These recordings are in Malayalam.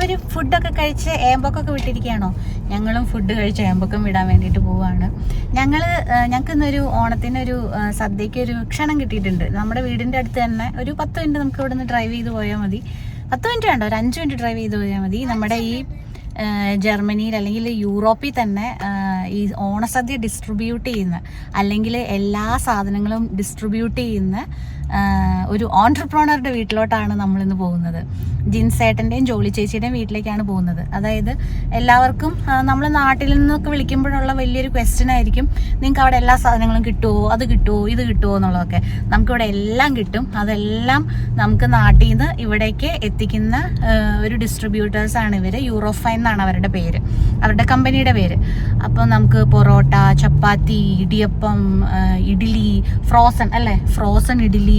എല്ലാവരും ഫുഡൊക്കെ കഴിച്ച് ഏമ്പൊക്കൊക്കെ വിട്ടിരിക്കുകയാണോ? ഞങ്ങളും ഫുഡ് കഴിച്ച് ഏമ്പൊക്കം വിടാൻ വേണ്ടിയിട്ട് പോവുകയാണ്. ഞങ്ങൾക്ക് ഇന്നൊരു ഓണത്തിനൊരു സദ്യക്കൊരു ക്ഷണം കിട്ടിയിട്ടുണ്ട്. നമ്മുടെ വീടിൻ്റെ അടുത്ത് തന്നെ ഒരു 10 മിനിറ്റ് നമുക്ക് ഇവിടെ നിന്ന് ഡ്രൈവ് ചെയ്ത് പോയാൽ മതി. 10 മിനിറ്റ് വേണ്ട, ഒരു 5 മിനിറ്റ് ഡ്രൈവ് ചെയ്ത് പോയാൽ മതി. നമ്മുടെ ഈ ജർമ്മനിയിൽ അല്ലെങ്കിൽ യൂറോപ്പിൽ തന്നെ ഈ ഓണസദ്യ ഡിസ്ട്രിബ്യൂട്ട് ചെയ്യുന്ന അല്ലെങ്കിൽ എല്ലാ സാധനങ്ങളും ഡിസ്ട്രിബ്യൂട്ട് ചെയ്യുന്ന ഒരു ഓൺട്രപ്രണറുടെ വീട്ടിലോട്ടാണ് നമ്മളിന്ന് പോകുന്നത്. ജിൻസേട്ടൻ്റെയും ജോളി ചേച്ചിയുടെയും വീട്ടിലേക്കാണ് പോകുന്നത്. അതായത് എല്ലാവർക്കും നമ്മൾ നാട്ടിൽ നിന്നൊക്കെ വിളിക്കുമ്പോഴുള്ള വലിയൊരു ക്വസ്റ്റ്യൻ ആയിരിക്കും, നിങ്ങൾക്ക് അവിടെ എല്ലാ സാധനങ്ങളും കിട്ടുമോ, അത് കിട്ടുമോ, ഇത് കിട്ടുമോ എന്നുള്ളതൊക്കെ. നമുക്കിവിടെ എല്ലാം കിട്ടും. അതെല്ലാം നമുക്ക് നാട്ടിൽ നിന്ന് ഇവിടേക്ക് എത്തിക്കുന്ന ഒരു ഡിസ്ട്രിബ്യൂട്ടേഴ്സാണ് ഇവർ. യൂറോഫൈൻ എന്നാണ് അവരുടെ പേര്, അവരുടെ കമ്പനിയുടെ പേര്. അപ്പോൾ നമുക്ക് പൊറോട്ട, ചപ്പാത്തി, ഇടിയപ്പം, ഇഡ്ഡലി, ഫ്രോസൺ ഇഡ്ഡലി,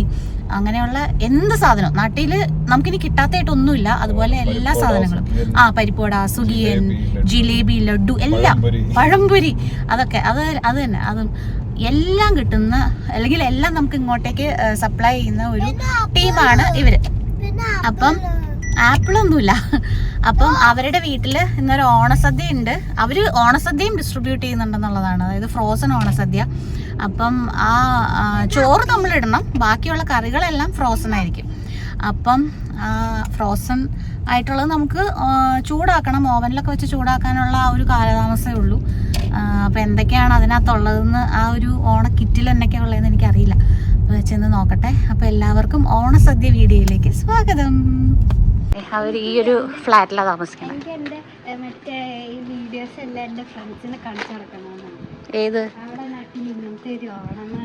അങ്ങനെയുള്ള എന്ത് സാധനം നാട്ടിൽ നമുക്കിനി കിട്ടാത്തതായിട്ടൊന്നുമില്ല. അതുപോലെ എല്ലാ സാധനങ്ങളും, പരിപ്പോട, സുഗിയൻ, ജിലേബി, ലഡു, എല്ലാം, പഴംപൊരി, അതൊക്കെ അത് തന്നെ, അതും എല്ലാം കിട്ടുന്ന അല്ലെങ്കിൽ എല്ലാം നമുക്ക് ഇങ്ങോട്ടേക്ക് സപ്ലൈ ചെയ്യുന്ന ഒരു ടീമാണ് ഇവര്. അപ്പം ആപ്പിളൊന്നുമില്ല. അപ്പം അവരുടെ വീട്ടിൽ ഇന്നൊരു ഓണസദ്യ ഉണ്ട്. അവർ ഓണസദ്യയും ഡിസ്ട്രിബ്യൂട്ട് ചെയ്യുന്നുണ്ടെന്നുള്ളതാണ്, അതായത് ഫ്രോസൺ ഓണസദ്യ. അപ്പം ആ ചോറ് നമ്മളിടണം, ബാക്കിയുള്ള കറികളെല്ലാം ഫ്രോസൺ ആയിരിക്കും. അപ്പം ഫ്രോസൺ ആയിട്ടുള്ളത് നമുക്ക് ചൂടാക്കണം, ഓവനിലൊക്കെ വെച്ച് ചൂടാക്കാനുള്ള ആ ഒരു കാലതാമസമേ ഉള്ളൂ. അപ്പം എന്തൊക്കെയാണ് അതിനകത്തുള്ളതെന്ന് ആ ഒരു ഓണ കിറ്റിൽ എന്തൊക്കെയാണ് ഉള്ളതെന്ന് എനിക്കറിയില്ല. അപ്പോൾ ചെന്ന് നോക്കട്ടെ. അപ്പോൾ എല്ലാവർക്കും ഓണസദ്യ വീഡിയോയിലേക്ക് സ്വാഗതം. അവർ ഈ ഒരു ഫ്ലാറ്റിലാണ് താമസിക്കുന്നത്. മറ്റേ ഈ വീഡിയോസ് എല്ലാം എൻ്റെ ഫ്രണ്ട്സിനെ കാണിച്ചു കൊടുക്കണമെന്നാണ്. ഏത്? അവിടെ നാട്ടിൽ ഇങ്ങനത്തെ ഒരു ഓണം എന്ന്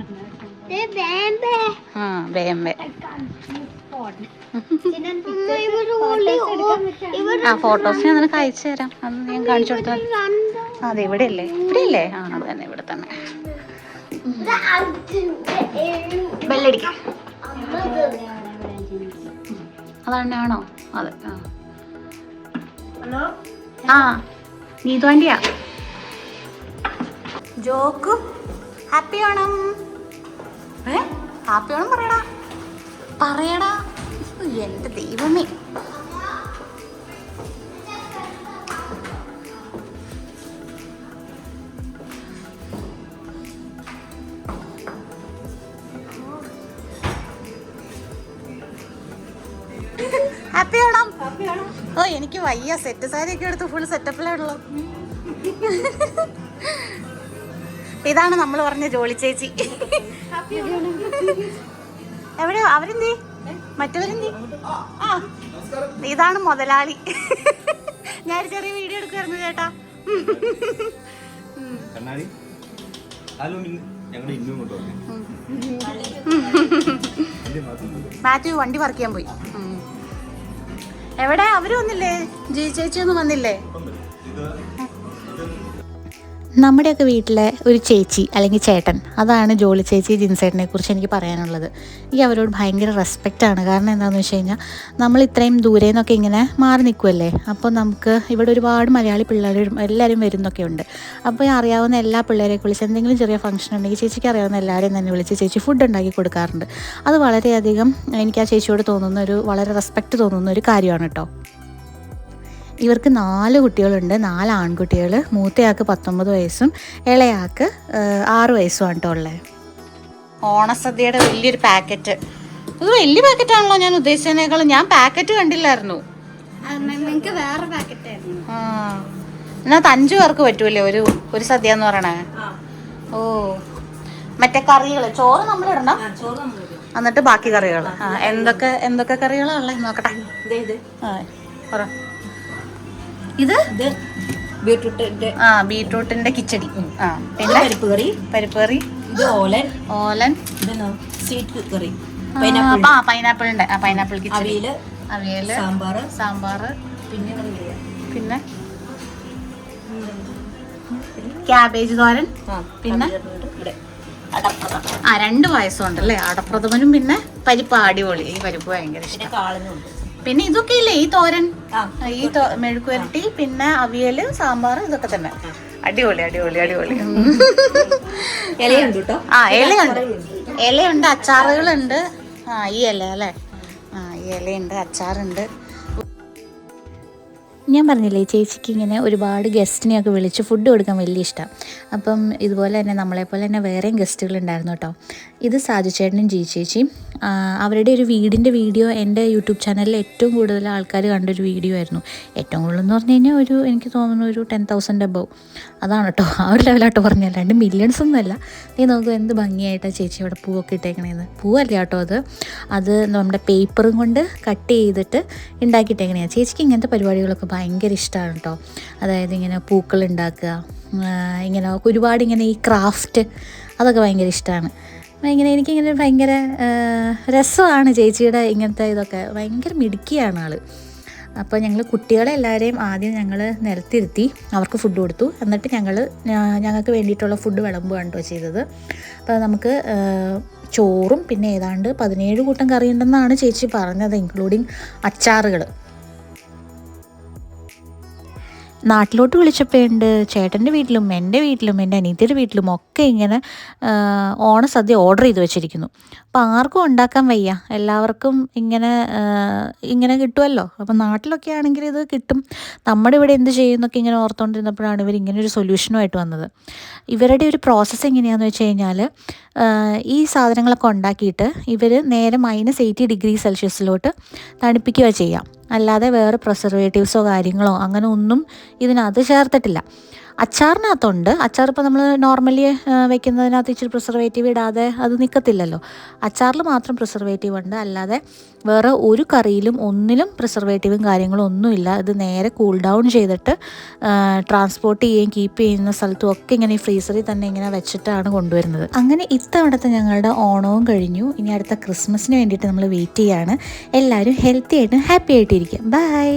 പറഞ്ഞ ഫോട്ടോസ് ഞാൻ നിനക്ക് അയച്ചു തരാം. അന്ന് ഞാൻ കാണിച്ചു കൊടുത്താൽ. അതെ, ഇവിടെയല്ലേ? ഇവിടെയല്ലേ? അത് തന്നെ, ഇവിടെ തന്നെ. ബെല്ലടിക്കാം. അതാണോ? അതെ. നീതു ആൻ്റിയാ. Joke happy Onam. Happy Onam പറയടാ. എൻ്റെ ദൈവമേ. ഹാപ്പി ഓണം. ഓ, എനിക്ക് വയ്യ. സെറ്റ് സാരി ഒക്കെ എടുത്ത് ഫുൾ സെറ്റപ്പിലാണല്ലോ. ഇതാണ് നമ്മൾ പറഞ്ഞ ജോളി ചേച്ചി. എവിടെയോ അവരെന്തേ? മറ്റവരെന്തേ? ഇതാണ് മുതലാളി. ഞാൻ ചെറിയ വീഡിയോ എടുക്കുമായിരുന്നു ചേട്ടാ. മാത്യു വണ്ടി പാർക്ക് ചെയ്യാൻ പോയി. എവിടെ? അവര് വന്നില്ലേ? ജി ചേച്ചി ഒന്നും വന്നില്ലേ? നമ്മുടെയൊക്കെ വീട്ടിലെ ഒരു ചേച്ചി അല്ലെങ്കിൽ ചേട്ടൻ, അതാണ് ജോളി ചേച്ചി ജിൻസേട്ടനെ കുറിച്ച് എനിക്ക് പറയാനുള്ളത്. എനിക്ക് അവരോട് ഭയങ്കര റെസ്പെക്റ്റാണ്. കാരണം എന്താണെന്ന് വെച്ച് കഴിഞ്ഞാൽ നമ്മൾ ഇത്രയും ദൂരെ നിന്നൊക്കെ ഇങ്ങനെ മാറി നിൽക്കുമല്ലേ. അപ്പോൾ നമുക്ക് ഇവിടെ ഒരുപാട് മലയാളി പിള്ളേരും എല്ലാവരും വരുന്നൊക്കെ ഉണ്ട്. അപ്പോൾ അറിയാവുന്ന എല്ലാ പിള്ളേരെയൊക്കെ വിളിച്ച് എന്തെങ്കിലും ചെറിയ ഫംഗ്ഷൻ ഉണ്ടെങ്കിൽ ചേച്ചിക്ക് അറിയാവുന്ന എല്ലാവരെയും തന്നെ വിളിച്ച് ചേച്ചി ഫുഡ് ഉണ്ടാക്കി കൊടുക്കാറുണ്ട്. അത് വളരെയധികം എനിക്ക് ആ ചേച്ചിയോട് തോന്നുന്ന വളരെ റെസ്പെക്റ്റ് തോന്നുന്ന ഒരു കാര്യമാണ് കേട്ടോ. ഇവർക്ക് 4 കുട്ടികളുണ്ട്, 4 ആൺകുട്ടികൾ. മൂത്തയാൾക്ക് 19 വയസ്സും ഇളയാൾക്ക് 6 വയസ്സുമാണ് കേട്ടോ ഉള്ളത്. ഓണസദ്യയുടെ വലിയൊരു പാക്കറ്റ്. ഇത് വലിയ പാക്കറ്റാണല്ലോ ഞാൻ ഉദ്ദേശിച്ചതിനേക്കാളും. ഞാൻ പാക്കറ്റ് കണ്ടില്ലായിരുന്നു. വേറെ പാക്കറ്റായിരുന്നു. ഇതിനകത്ത് 5 പേർക്ക് പറ്റൂലേ ഒരു സദ്യ എന്ന് പറയണേ? ഓ, മറ്റേ കറികൾ, ചോറ് നമ്മളിടണം, എന്നിട്ട് ബാക്കി കറികൾ. എന്തൊക്കെ കറികളാണല്ലേ നോക്കട്ടെ. ഇത് ബീട്രൂട്ടിന്റെ കിച്ചടി, പിന്നെ പരിപ്പ് കറി, ഇത് ഓലൻ, സ്വീറ്റ് കറി, പൈനാപ്പിളിന്റെ പൈനാപ്പിൾ കിച്ചടി, അവിയല്, സാമ്പാർ, പിന്നെ ക്യാബേജ് തോരൻ, പിന്നെ 2 പായസമുണ്ടല്ലേ, അടപ്രഥമനും പിന്നെ പരിപ്പ്. അടിപൊളി. ഈ പരിപ്പ് ഭയങ്കര ഇഷ്ടം. പിന്നെ ഇതൊക്കെ ഇല്ലേ, ഈ തോരൻ, ഈ മെഴുക്കുവരട്ടി, പിന്നെ അവിയല്, സാമ്പാർ, ഇതൊക്കെ തന്നെ. അടിപൊളി. ഇലയുണ്ട്, അച്ചാറുകളുണ്ട്. ഈ ഇല അല്ലേ? ഈ ഇലയുണ്ട്, അച്ചാറുണ്ട്. ഞാൻ പറഞ്ഞില്ലേ ചേച്ചിക്ക് ഇങ്ങനെ ഒരുപാട് ഗസ്റ്റിനെയൊക്കെ വിളിച്ച് ഫുഡ് കൊടുക്കാൻ വലിയ ഇഷ്ടമാണ്. അപ്പം ഇതുപോലെ തന്നെ നമ്മളെപ്പോലെ തന്നെ വേറെയും ഗസ്റ്റുകളുണ്ടായിരുന്നു കേട്ടോ. ഇത് സാജു ചേട്ടനും ജി ചേച്ചിയും. അവരുടെ ഒരു വീടിൻ്റെ വീഡിയോ എൻ്റെ യൂട്യൂബ് ചാനലിൽ ഏറ്റവും കൂടുതൽ ആൾക്കാർ കണ്ടൊരു വീഡിയോ ആയിരുന്നു. ഏറ്റവും കൂടുതലെന്ന് പറഞ്ഞു കഴിഞ്ഞാൽ എനിക്ക് തോന്നുന്നു ഒരു 10,000 അബവ്. അതാണ് കേട്ടോ, ആ ഒരു ലെവലായിട്ട് പറഞ്ഞാൽ, 2 മില്യൺസ് ഒന്നുമല്ല. നീ നോക്കൂ എന്ത് ഭംഗിയായിട്ടാണ് ചേച്ചി അവിടെ പൂവൊക്കെ ഇട്ടേക്കണേന്ന്. പൂവല്ല കേട്ടോ, അത് നമ്മുടെ പേപ്പറും കൊണ്ട് കട്ട് ചെയ്തിട്ട് ഉണ്ടാക്കിയിട്ടേക്കണേയാണ്. ചേച്ചിക്ക് ഇങ്ങനത്തെ പരിപാടികളൊക്കെ ഭയങ്കര ഇഷ്ടമാണ് കേട്ടോ. അതായത് ഇങ്ങനെ പൂക്കൾ ഉണ്ടാക്കുക, ഇങ്ങനെ ഒരുപാട് ഇങ്ങനെ ഈ ക്രാഫ്റ്റ്, അതൊക്കെ ഭയങ്കര ഇഷ്ടമാണ്. എനിക്കിങ്ങനെ ഭയങ്കര രസമാണ് ചേച്ചിയുടെ ഇങ്ങനത്തെ ഇതൊക്കെ. ഭയങ്കര മിടുക്കിയാണ് ആൾ. അപ്പോൾ ഞങ്ങൾ കുട്ടികളെ എല്ലാവരെയും ആദ്യം ഞങ്ങൾ നിലത്തിരുത്തി അവർക്ക് ഫുഡ് കൊടുത്തു. എന്നിട്ട് ഞങ്ങൾക്ക് വേണ്ടിയിട്ടുള്ള ഫുഡ് വിളമ്പുകയാണ് കേട്ടോ ചെയ്തത്. അപ്പോൾ നമുക്ക് ചോറും പിന്നെ ഏതാണ്ട് 17 കൂട്ടം കറിയുണ്ടെന്നാണ് ചേച്ചി പറഞ്ഞത്, ഇൻക്ലൂഡിങ് അച്ചാറുകൾ. നാട്ടിലോട്ട് വിളിച്ചപ്പോൾ ഉണ്ട് ചേട്ടൻ്റെ വീട്ടിലും എൻ്റെ വീട്ടിലും എൻ്റെ അനിയത്തിയുടെ വീട്ടിലും ഒക്കെ ഇങ്ങനെ ഓണസദ്യ ഓർഡർ ചെയ്ത് വെച്ചിരിക്കുന്നു. അപ്പോൾ ആർക്കും ഉണ്ടാക്കാൻ വയ്യ, എല്ലാവർക്കും ഇങ്ങനെ കിട്ടുമല്ലോ. അപ്പം നാട്ടിലൊക്കെ ആണെങ്കിൽ ഇത് കിട്ടും. നമ്മുടെ ഇവിടെ എന്ത് ചെയ്യുന്നൊക്കെ ഇങ്ങനെ ഓർത്തുകൊണ്ടിരുന്നപ്പോഴാണ് ഇവർ ഇങ്ങനെ ഒരു സൊല്യൂഷനുമായിട്ട് വന്നത്. ഇവരുടെ ഒരു പ്രോസസ്സ് എങ്ങനെയാണെന്ന് വെച്ച് കഴിഞ്ഞാൽ, ഈ സാധനങ്ങളൊക്കെ ഉണ്ടാക്കിയിട്ട് ഇവർ നേരെ -80 ഡിഗ്രി സെൽഷ്യസിലോട്ട് തണുപ്പിക്കുക ചെയ്യാം. അല്ലാതെ വേറെ പ്രിസർവേറ്റീവ്സോ കാര്യങ്ങളോ അങ്ങനെ ഒന്നും ഇതിനകത്ത് ചേർത്തിട്ടില്ല. അച്ചാറിനകത്തുണ്ട്. അച്ചാർ ഇപ്പോൾ നമ്മൾ നോർമലി വെക്കുന്നതിനകത്ത് ഇച്ചിരി പ്രിസർവേറ്റീവ് ഇടാതെ അത് നിൽക്കത്തില്ലല്ലോ. അച്ചാറിൽ മാത്രം പ്രിസർവേറ്റീവ് ഉണ്ട്, അല്ലാതെ വേറെ ഒരു കറിയിലും ഒന്നിലും പ്രിസർവേറ്റീവും കാര്യങ്ങളും ഒന്നുമില്ല. ഇത് നേരെ കൂൾ ഡൗൺ ചെയ്തിട്ട് ട്രാൻസ്പോർട്ട് ചെയ്യുകയും കീപ്പ് ചെയ്യുന്ന സ്ഥലത്തും ഒക്കെ ഇങ്ങനെ ഈ ഫ്രീസറിൽ തന്നെ ഇങ്ങനെ വെച്ചിട്ടാണ് കൊണ്ടുവരുന്നത്. അങ്ങനെ ഇത്തവണത്തെ ഞങ്ങളുടെ ഓണവും കഴിഞ്ഞു. ഇനി അടുത്ത ക്രിസ്മസിന് വേണ്ടിയിട്ട് നമ്മൾ വെയിറ്റ് ചെയ്യാണ്. എല്ലാവരും ഹെൽത്തി ആയിട്ടും ഹാപ്പി ആയിട്ടിരിക്കുക. ബൈ.